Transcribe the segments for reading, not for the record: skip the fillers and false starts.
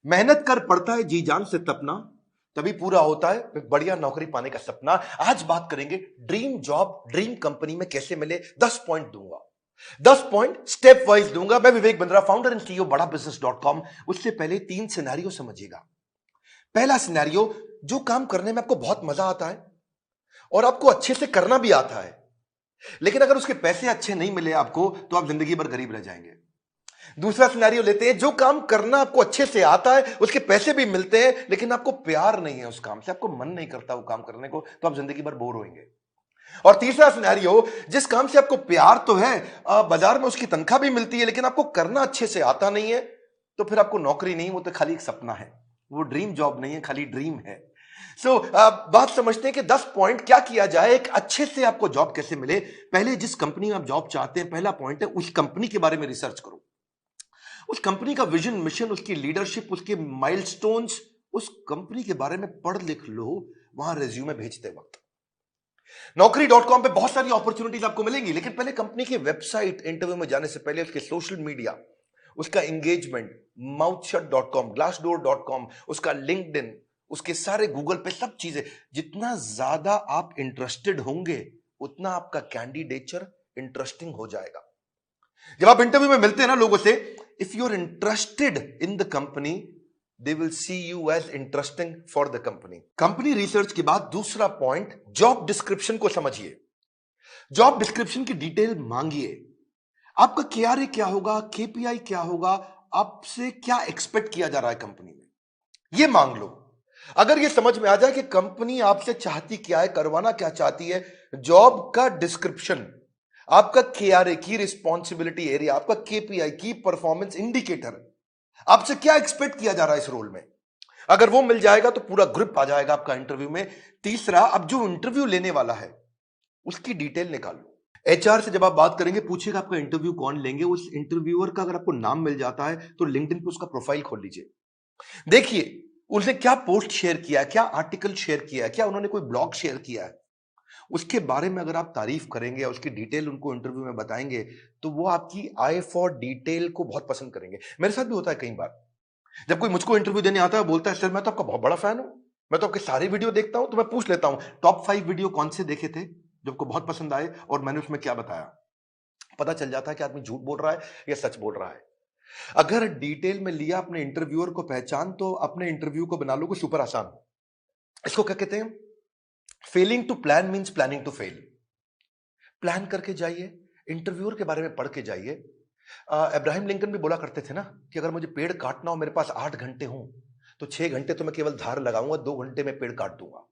मेहनत कर पड़ता है जी जान से तपना, तभी पूरा होता है एक बढ़िया नौकरी पाने का सपना। आज बात करेंगे ड्रीम जॉब ड्रीम कंपनी में कैसे मिले। 10 पॉइंट दूंगा, 10 पॉइंट स्टेप वाइज दूंगा। मैं Vivek Bindra, founder and CEO बड़ा बिजनेस डॉट कॉम। उससे पहले 3 सिनेरियो समझिएगा। पहला सिनेरियो, जो काम करने में आपको बहुत मजा आता है और आपको अच्छे से करना भी आता है, लेकिन अगर उसके पैसे अच्छे नहीं मिले आपको तो आप जिंदगी भर गरीब रह जाएंगे। दूसरा सिनेरियो लेते हैं, जो काम करना आपको अच्छे से आता है, उसके पैसे भी मिलते हैं, लेकिन आपको प्यार नहीं है उस काम से, आपको मन नहीं करता वो काम करने को, तो आप जिंदगी भर बोर होंगे। और तीसरा सिनेरियो, जिस काम से आपको प्यार तो है, बाजार में उसकी तनख्वाह भी मिलती है, लेकिन आपको करना अच्छे से आता नहीं है, तो फिर आपको नौकरी नहीं, वो तो खाली एक सपना है, वो ड्रीम जॉब नहीं है, खाली ड्रीम है। सो बात समझते हैं कि 10 पॉइंट क्या किया जाए, एक अच्छे से आपको जॉब कैसे मिले। पहले जिस कंपनी में आप जॉब चाहते हैं, पहला पॉइंट है उस कंपनी के बारे में रिसर्च करो। उस कंपनी का विजन, मिशन, उसकी लीडरशिप, उसके माइलस्टोन्स, उस कंपनी के बारे में पढ़ लिख लो वहां रेज्यूमे भेजते वक्त। Naukri.com पे बहुत सारी अपॉर्चुनिटीज आपको मिलेंगी, लेकिन पहले कंपनी की वेबसाइट, इंटरव्यू में जाने से पहले उसके सोशल मीडिया, उसका एंगेजमेंट, mouthshut.com, glassdoor.com, उसका लिंक्डइन, उसके सारे गूगल पे सब चीजें, जितना ज्यादा आप इंटरेस्टेड होंगे उतना आपका कैंडिडेचर इंटरेस्टिंग हो जाएगा। जब आप इंटरव्यू में मिलते हैं ना लोगों से, if you are interested in the company, they will see you as interesting for the company. Company research के बाद दूसरा पॉइंट, जॉब डिस्क्रिप्शन को समझिए। जॉब डिस्क्रिप्शन की डिटेल मांगिए। आपका केआरए क्या होगा, केपीआई क्या होगा, आपसे क्या एक्सपेक्ट किया जा रहा है कंपनी में, यह मांग लो। अगर यह समझ में आ जाए कि कंपनी आपसे चाहती क्या है, करवाना क्या चाहती है, जॉब का डिस्क्रिप्शन, आपका केआरए की रिस्पॉन्सिबिलिटी एरिया, आपका केपीआई की परफॉर्मेंस इंडिकेटर, आपसे क्या एक्सपेक्ट किया जा रहा है इस रोल में, अगर वो मिल जाएगा तो पूरा ग्रिप आ जाएगा आपका इंटरव्यू में। तीसरा, अब जो इंटरव्यू लेने वाला है उसकी डिटेल निकालो। एचआर से जब आप बात करेंगे, पूछेगा आपका इंटरव्यू कौन लेंगे, उस इंटरव्यूअर का अगर आपको नाम मिल जाता है तो लिंक्डइन पे उसका प्रोफाइल खोल लीजिए। देखिए उसने क्या पोस्ट शेयर किया है, क्या आर्टिकल शेयर किया है, क्या उन्होंने कोई ब्लॉग शेयर किया है, उसके बारे में अगर आप तारीफ करेंगे, उसकी डिटेल उनको इंटरव्यू में बताएंगे, तो वो आपकी आई फॉर डिटेल को बहुत पसंद करेंगे। मेरे साथ भी होता है कई बार, जब कोई मुझको इंटरव्यू देने आता है, बोलता है सर मैं तो आपका बहुत बड़ा फैन हूं, मैं तो आपके सारे वीडियो देखता हूं, तो मैं पूछ लेता हूं टॉप 5 वीडियो कौन से देखे थे जो आपको बहुत पसंद आए और मैंने उसमें क्या बताया। पता चल जाता है कि आदमी झूठ बोल रहा है या सच बोल रहा है। अगर डिटेल में लिया अपने इंटरव्यूअर को पहचान, तो अपने इंटरव्यू को बना लोगे सुपर आसान। इसको क्या कहते हैं, failing to plan means planning to fail. Plan करके जाइए, इंटरव्यूअर के बारे में पढ़ के जाइए। अब्राहम लिंकन भी बोला करते थे ना कि अगर मुझे पेड़ काटना हो, मेरे पास 8 घंटे हो, तो 6 घंटे तो मैं केवल धार लगाऊंगा, 2 घंटे में पेड़ काट दूंगा।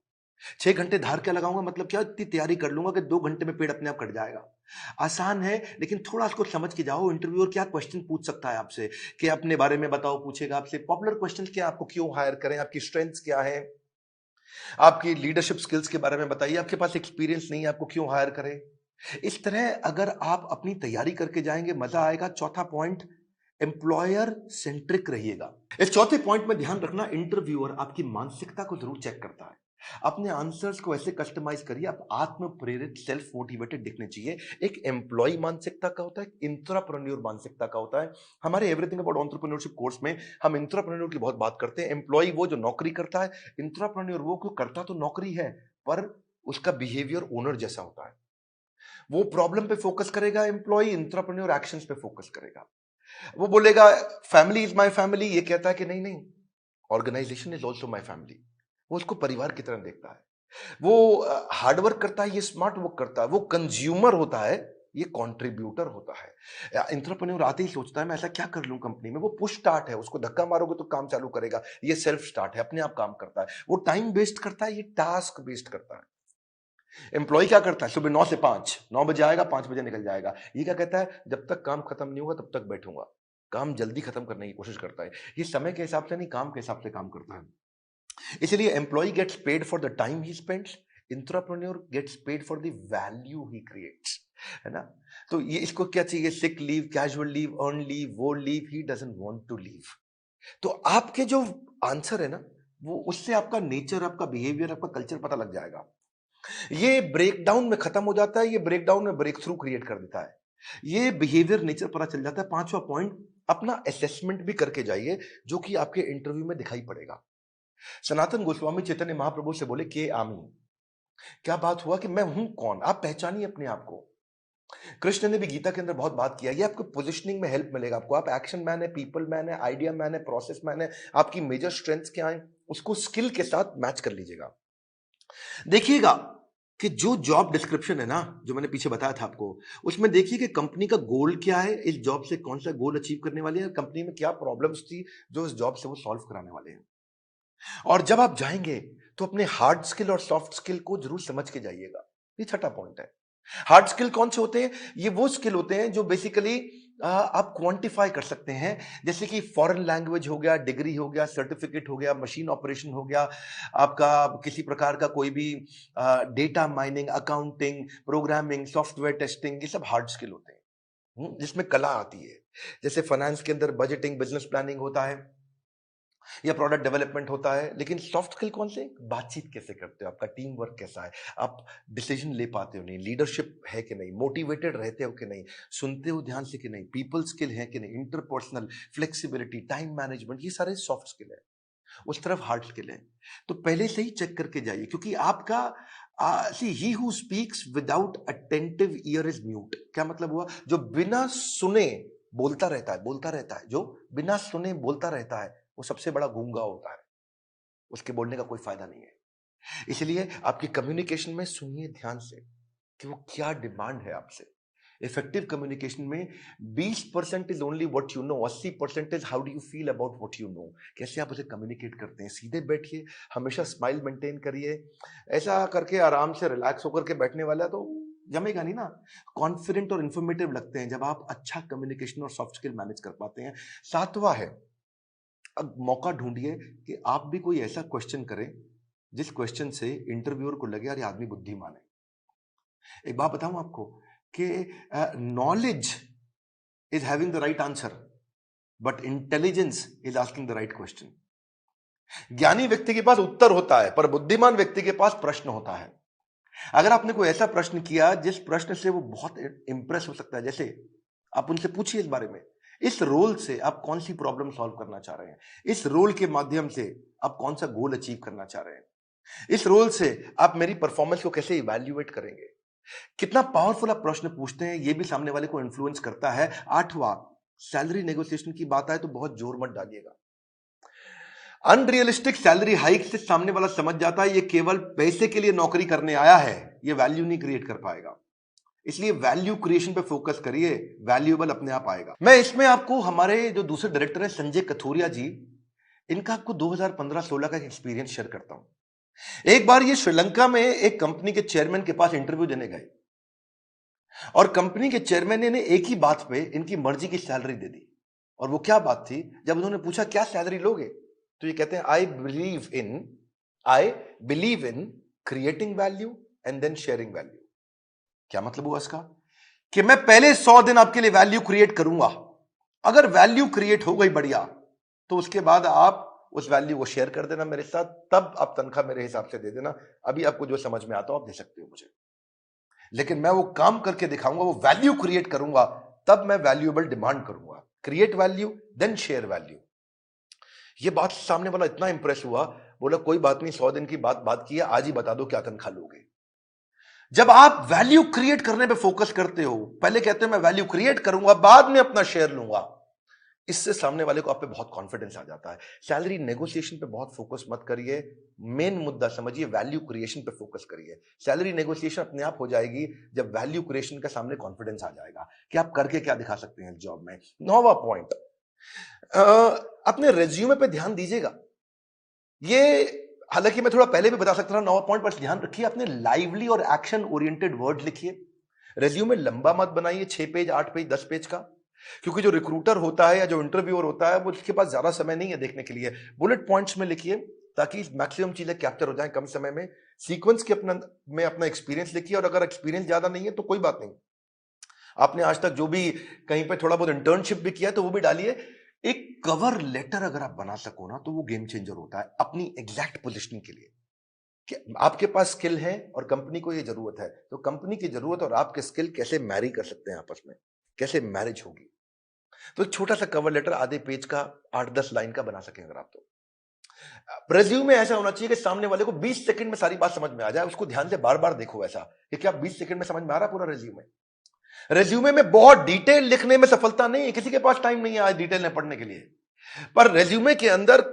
6 घंटे धार क्या लगाऊंगा, मतलब क्या, इतनी तैयारी कर लूंगा कि 2 घंटे में पेड़ अपने आप कट जाएगा। आसान है, लेकिन थोड़ा इसको समझ के जाओ। इंटरव्यूअर क्या क्वेश्चन पूछ सकता है आपसे, कि अपने बारे में बताओ, पूछेगा आपसे पॉपुलर क्वेश्चन क्या, आपको क्यों हायर करें, आपकी स्ट्रेंथ्स क्या है, आपकी लीडरशिप स्किल्स के बारे में बताइए, आपके पास एक्सपीरियंस नहीं है, आपको क्यों हायर करें। इस तरह अगर आप अपनी तैयारी करके जाएंगे, मजा आएगा। चौथा पॉइंट, एम्प्लॉयर सेंट्रिक रहिएगा। इस चौथे पॉइंट में ध्यान रखना, इंटरव्यूअर आपकी मानसिकता को जरूर चेक करता है। अपने आंसर्स को ऐसे कस्टमाइज करिए, आप आत्म प्रेरित, सेल्फ मोटिवेटेड दिखने चाहिए। एक एम्प्लॉय मानसिकता का होता है, इंट्राप्रेन्योर मानसिकता का होता है। हमारे एवरीथिंग अबाउट एंटरप्रेन्योरशिप कोर्स में हम इंट्राप्रेन्योर की बहुत बात करते हैं। एम्प्लॉय वो जो नौकरी करता है, इंट्राप्रेन्योर वो क्यों करता तो नौकरी है, पर उसका बिहेवियर ओनर जैसा होता है। वो प्रॉब्लम पे फोकस करेगा, एम्प्लॉय इंट्राप्रेन्योर एक्शंस पे फोकस करेगा। वो बोलेगा फैमिली इज माय फैमिली, ये कहता है कि नहीं नहीं, organisation is also my family. वो उसको परिवार की तरह देखता है। वो हार्डवर्क करता है, ये स्मार्ट वर्क करता है। वो कंज्यूमर होता है, ये कंट्रीब्यूटर होता है। एंटरप्रेन्योर आते ही सोचता है मैं ऐसा क्या कर लूं कंपनी में। वो पुश स्टार्ट है, उसको धक्का मारोगे तो काम चालू करेगा। ये सेल्फ स्टार्ट है, अपने आप काम करता है। वो टाइम वेस्ट करता है, ये टास्क वेस्ट करता है। एम्प्लॉय क्या करता है, सुबह 9 से 5, 9 बजे आएगा, 5 बजे निकल जाएगा। ये क्या कहता है, जब तक काम खत्म नहीं होगा तब तक बैठूंगा। काम जल्दी खत्म करने की कोशिश करता है। ये समय के हिसाब से नहीं, काम के हिसाब से काम करता है। इसलिए employee gets paid for the time he spends, intrapreneur gets paid for the value he creates, है ना। तो ये इसको क्या चाहिए, sick leave, casual leave, earn leave, वो leave he doesn't want to leave. तो आपके जो आंसर है ना, वो उससे आपका नेचर, आपका बिहेवियर, आपका कल्चर पता लग जाएगा। ये ब्रेकडाउन में खत्म हो जाता है, ये ब्रेकडाउन में ब्रेक थ्रू क्रिएट कर देता है। ये बिहेवियर नेचर पता चल जाता है। पांचवा पॉइंट, अपना असेसमेंट भी करके जाइए, जो कि आपके इंटरव्यू में दिखाई पड़ेगा। सनातन गोस्वामी चैतन्य महाप्रभु से बोले के आमी, क्या बात हुआ कि मैं हूं कौन, आप पहचानिए अपने आप को। कृष्ण ने भी गीता के अंदर बहुत बात किया, ये आपको पोजिशनिंग में हेल्प मिलेगा आपको। आप एक्शन मैन है, पीपल मैन है, आइडिया मैन है, प्रोसेस मैन है, आपकी मेजर स्ट्रेंथ्स क्या है, उसको स्किल के साथ मैच कर लीजिएगा। देखिएगा कि जो जॉब डिस्क्रिप्शन है ना, जो मैंने पीछे बताया था आपको, उसमें देखिए कि कंपनी का गोल क्या है, इस जॉब से कौन सा गोल अचीव करने वाले हैं, कंपनी में क्या प्रॉब्लम्स थी जो इस जॉब से वो सॉल्व कराने वाले हैं। और जब आप जाएंगे तो अपने हार्ड स्किल और सॉफ्ट स्किल को जरूर समझ के जाइएगा। ये छठा पॉइंट है। हार्ड स्किल कौन से होते हैं? ये वो स्किल होते हैं जो बेसिकली आप क्वांटिफाई कर सकते हैं, जैसे कि फॉरेन लैंग्वेज हो गया, डिग्री हो गया, सर्टिफिकेट हो गया, मशीन ऑपरेशन हो गया, आपका किसी प्रकार का कोई भी data mining, accounting, programming, software testing, ये सब हार्ड स्किल होते हैं। जिसमें कला आती है। जैसे फाइनेंस के अंदर बजटिंग, बिजनेस प्लानिंग होता है या प्रोडक्ट डेवलपमेंट होता है। लेकिन सॉफ्ट स्किल कौन से? बातचीत कैसे करते हो, आपका टीम वर्क कैसा है, आप डिसीजन ले पाते हो नहीं, लीडरशिप है कि नहीं, मोटिवेटेड रहते हो कि नहीं, सुनते हो ध्यान से कि नहीं, पीपल स्किल है कि नहीं, इंटरपर्सनल फ्लेक्सिबिलिटी, टाइम मैनेजमेंट, ये सारे सॉफ्ट स्किल है। उस तरफ हार्ड स्किल है। तो पहले से ही चेक करके जाइए, क्योंकि आपका see he who speaks without attentive ear is mute. क्या मतलब हुआ? जो बिना सुने बोलता रहता है, बोलता रहता है, जो बिना सुने बोलता रहता है, वो सबसे बड़ा गूंगा होता है। उसके बोलने का कोई फायदा नहीं है। इसलिए आपकी कम्युनिकेशन में सुनिए ध्यान से कि वो क्या डिमांड है आपसे। इफेक्टिव कम्युनिकेशन में 20% is only what you know, 80% is how do you feel about what you know. कैसे आप उसे कम्युनिकेट करते हैं। सीधे बैठिए, हमेशा स्माइल मेंटेन करिए। ऐसा करके आराम से रिलैक्स होकर के बैठने वाला तो जमेगा नहीं ना। कॉन्फिडेंट और इंफॉर्मेटिव लगते हैं जब आप अच्छा कम्युनिकेशन और सॉफ्ट स्किल मैनेज कर पाते हैं। सातवां है, अब मौका ढूंढिए कि आप भी कोई ऐसा क्वेश्चन करें जिस क्वेश्चन से इंटरव्यूअर को लगे यार ये आदमी बुद्धिमान है। एक बात बताऊं आपको कि knowledge is having the right answer, but intelligence is asking the right question. ज्ञानी व्यक्ति के पास उत्तर होता है, पर बुद्धिमान व्यक्ति के पास प्रश्न होता है। अगर आपने कोई ऐसा प्रश्न किया जिस प्रश्न से वो बहुत इंप्रेस हो सकता है, जैसे आप उनसे पूछिए इस बारे में, इस रोल से आप कौन सी प्रॉब्लम सॉल्व करना चाह रहे हैं, इस रोल के माध्यम से आप कौन सा गोल अचीव करना चाह रहे हैं, इस रोल से आप मेरी परफॉर्मेंस को कैसे इवैल्यूएट करेंगे। कितना पावरफुल आप प्रश्न पूछते हैं, यह भी सामने वाले को इन्फ्लुएंस करता है। आठवां, सैलरी नेगोशिएशन की बात आए तो बहुत जोर मत डालिएगा। अनरियलिस्टिक सैलरी हाइक से सामने वाला समझ जाता है ये केवल पैसे के लिए नौकरी करने आया है, ये वैल्यू नहीं क्रिएट कर पाएगा। इसलिए वैल्यू क्रिएशन पे फोकस करिए, वैल्यूएबल अपने आप आएगा। मैं इसमें आपको हमारे जो दूसरे डायरेक्टर हैं संजय कथोरिया जी, इनका आपको 2015-16 का एक्सपीरियंस शेयर करता हूं। एक बार ये श्रीलंका में एक कंपनी के चेयरमैन के पास इंटरव्यू देने गए और कंपनी के चेयरमैन ने एक ही बात पे इनकी मर्जी की सैलरी दे दी। और वो क्या बात थी? जब उन्होंने पूछा क्या सैलरी लोगे, तो ये कहते हैं I believe in creating value and then sharing value. क्या मतलब हुआ इसका? कि मैं पहले 100 दिन आपके लिए वैल्यू क्रिएट करूंगा, अगर वैल्यू क्रिएट हो गई बढ़िया, तो उसके बाद आप उस वैल्यू को शेयर कर देना मेरे साथ, तब आप तनख्वाह मेरे हिसाब से दे देना। अभी आपको जो समझ में आता हो आप दे सकते हो मुझे, लेकिन मैं वो काम करके दिखाऊंगा, वो वैल्यू क्रिएट करूंगा, तब मैं वैल्यूएबल डिमांड करूंगा। Create value then share value. ये बात सामने वाला इतना इंप्रेस हुआ, बोला कोई बात नहीं, 100 दिन की बात की है, आज ही बता दो क्या तनख्वाह लोगे। जब आप वैल्यू क्रिएट करने पे फोकस करते हो, पहले कहते हो मैं वैल्यू क्रिएट करूंगा, बाद में अपना शेयर लूंगा, इससे सामने वाले को आप पे बहुत कॉन्फिडेंस आ जाता है। सैलरी नेगोशिएशन पे बहुत फोकस मत करिए, मेन मुद्दा समझिए, वैल्यू क्रिएशन पे फोकस करिए। सैलरी नेगोशिएशन अपने आप हो जाएगी जब वैल्यू क्रिएशन का सामने कॉन्फिडेंस आ जाएगा कि आप करके क्या दिखा सकते हैं जॉब में। 9वां पॉइंट, अपने रेज्यूमे पे ध्यान दीजिएगा। ये हालांकि मैं थोड़ा पहले भी बता सकता था 9वां पॉइंट, पर ध्यान रखिए अपने लाइवली और एक्शन ओरिएंटेड वर्ड लिखिए। रेज्यूमे लंबा मत बनाइए, 6 पेज 8 पेज 10 पेज का, क्योंकि जो रिक्रूटर होता है या जो इंटरव्यूअर होता है वो उसके पास ज्यादा समय नहीं है देखने के लिए। बुलेट पॉइंट्स में लिखिए ताकि मैक्सिमम चीजें कैप्चर हो जाएं कम समय में। सीक्वेंस के अपना एक्सपीरियंस लिखिए, और अगर एक्सपीरियंस ज्यादा नहीं है तो कोई बात नहीं, आपने आज तक जो भी कहीं पे थोड़ा बहुत इंटर्नशिप भी किया तो वो भी डालिए। एक कवर लेटर अगर आप बना सको ना तो वो गेम चेंजर होता है अपनी एग्जैक्ट पोजिशनिंग के लिए, कि आपके पास स्किल है और कंपनी को ये जरूरत है, तो कंपनी की जरूरत और आपके स्किल कैसे मैरी कर सकते हैं आपस में, कैसे मैरिज होगी। तो एक छोटा सा कवर लेटर आधे पेज का 8-10 लाइन का बना सकें अगर आप तो। रेज्यूमे ऐसा होना चाहिए कि सामने वाले को 20 सेकंड में सारी बात समझ में आ जाए, उसको ध्यान से बार-बार देखो ऐसा, कि क्या 20 सेकंड में समझ में आ रहा है पूरा रेज्यूमे? रेज्यूमे में बहुत डिटेल लिखने में सफलता नहीं है, किसी के पास टाइम नहीं है आज डिटेल में पढ़ने के लिए। पर रेज्यूमे के अंदर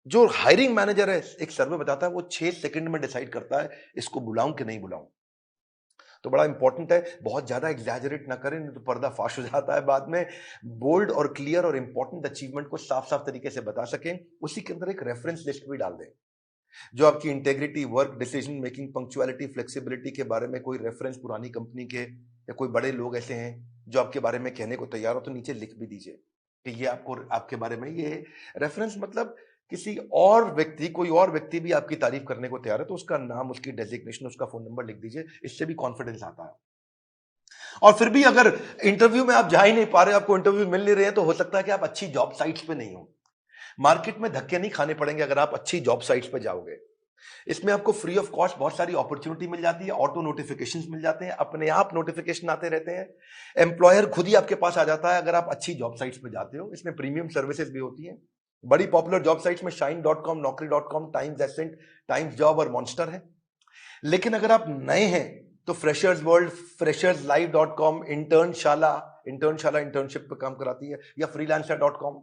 जो हायरिंग मैनेजर है, एक सर्वे बताता है वो 6 सेकंड में डिसाइड करता है इसको बुलाऊं कि नहीं बुलाऊं। तो बड़ा इंपॉर्टेंट है, बहुत ज्यादा एग्जैजरेट ना करें, नहीं तो पर्दा फाश हो जाता है बाद में। बोल्ड और क्लियर और इंपॉर्टेंट अचीवमेंट को साफ साफ तरीके से बता सकें, उसी के अंदर एक रेफरेंस लिस्ट भी डाल दें। जो आपकी integrity, work, decision making, punctuality, flexibility के बारे में कोई रेफरेंस पुरानी कंपनी के या कोई बड़े लोग ऐसे हैं जो आपके बारे में कहने को तैयार हो, तो नीचे लिख भी दीजिए कि ये आपको आपके बारे में ये रेफरेंस, मतलब किसी और व्यक्ति, कोई और व्यक्ति भी आपकी तारीफ करने को तैयार है तो उसका नाम, उसकी डेजिग्नेशन, उसका फोन नंबर लिख दीजिए। इससे भी कॉन्फिडेंस आता है। और फिर भी अगर इंटरव्यू में आप जा ही नहीं पा रहे, आपको इंटरव्यू मिल नहीं रहे हैं, तो हो सकता है कि आप अच्छी जॉब साइट्स पे नहीं हो। मार्केट में धक्के नहीं खाने पड़ेंगे अगर आप अच्छी जॉब साइट्स पे जाओगे। इसमें आपको फ्री ऑफ कॉस्ट बहुत सारी अपॉर्चुनिटी मिल जाती है, ऑटो नोटिफिकेशंस मिल जाते हैं, अपने आप नोटिफिकेशन आते रहते हैं, एम्प्लॉयर खुद ही आपके पास आ जाता है अगर आप अच्छी जॉब साइट्स पे जाते हो। इसमें प्रीमियम सर्विसेज भी होती हैं। बड़ी पॉपुलर जॉब साइट्स में shine.com, naukri.com, Times Ascent, Times job और मॉन्स्टर है। लेकिन अगर आप नए हैं तो freshers world, fresherslive.com, Internshala, internship पे काम कराती है, या freelancer.com,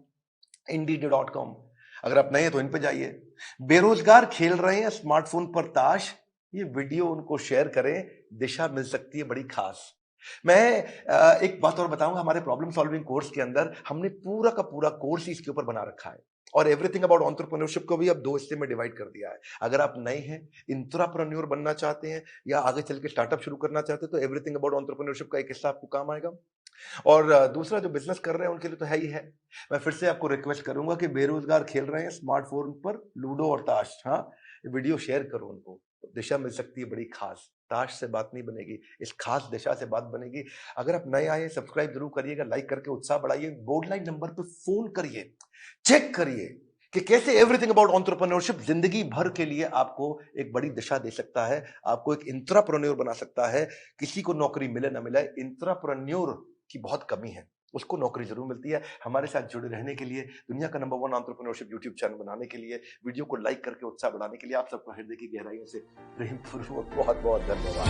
indeed.com। अगर आप नए हैं तो इन पे जाइए। बेरोजगार खेल रहे हैं स्मार्टफोन पर ताश, ये वीडियो उनको शेयर करें, दिशा मिल सकती है बड़ी खास। मैं एक बात और बताऊंगा, हमारे प्रॉब्लम सॉल्विंग कोर्स के अंदर हमने पूरा का पूरा कोर्स इसके ऊपर बना रखा है, और एवरीथिंग अबाउट एंटरप्रेन्योरशिप को भी अब 2 हिस्से में डिवाइड कर दिया है। अगर आप नए हैं, इंट्राप्रेन्योर बनना चाहते हैं, या आगे चल के स्टार्टअप शुरू करना चाहते हैं, तो एवरीथिंग अबाउट एंटरप्रेन्योरशिप का एक हिस्सा आपको काम आएगा। और दूसरा जो बिजनेस कर रहे हैं उनके लिए तो है ही है। मैं फिर से आपको रिक्वेस्ट करूंगा कि बेरोजगार खेल रहे हैं स्मार्टफोन पर लूडो और ताश, हाँ, वीडियो शेयर करो उनको, दिशा मिल सकती है बड़ी खास। ताश से बात नहीं बनेगी, इस खास दिशा से बात बनेगी। अगर आप नए आए, सब्सक्राइब जरूर करिएगा, लाइक करके उत्साह बढ़ाइए, बोर्ड लाइन नंबर पे फोन करिए, चेक करिए कि कैसे एवरीथिंग अबाउट एंटरप्रेन्योरशिप जिंदगी भर के लिए आपको एक बड़ी दिशा दे सकता है, आपको एक इंट्राप्रेन्योर बना सकता है। किसी को नौकरी मिले ना मिले, इंट्राप्रेन्योर की बहुत कमी है, उसको नौकरी जरूर मिलती है। हमारे साथ जुड़े रहने के लिए, दुनिया का नंबर 1 एंटरप्रेन्योरशिप यूट्यूब चैनल बनाने के लिए, वीडियो को लाइक करके उत्साह बढ़ाने के लिए आप सबका हृदय की गहराइयों से प्रेम पूर्वक बहुत बहुत धन्यवाद।